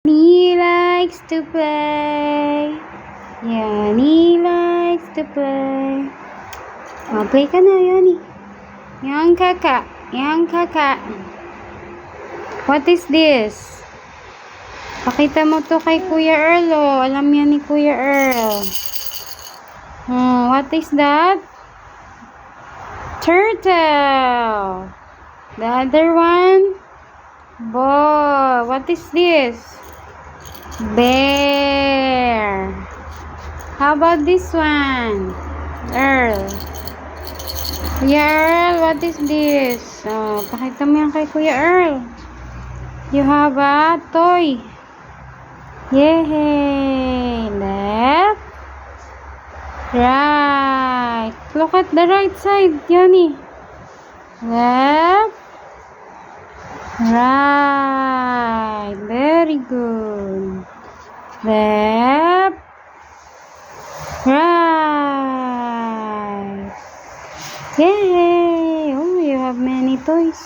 He likes to play. Yanni likes to play. Oh, play ka na, Yanni. Yang kakak. Yang kakak. What is this? Pakita mo to kay Kuya Earl, oh. Alam yan ni Kuya Earl. What is that? Turtle. The other one? Boy, what is this? Bear. How about this one? Earl. Kuya Earl, what is this? Oh, pakita mo yan kay Kuya Earl. You have a toy. Yay! Left. Right. Look at the right side, Yanni. Left. Right. Very good. Left. Right. Yay! Oh, you have many toys.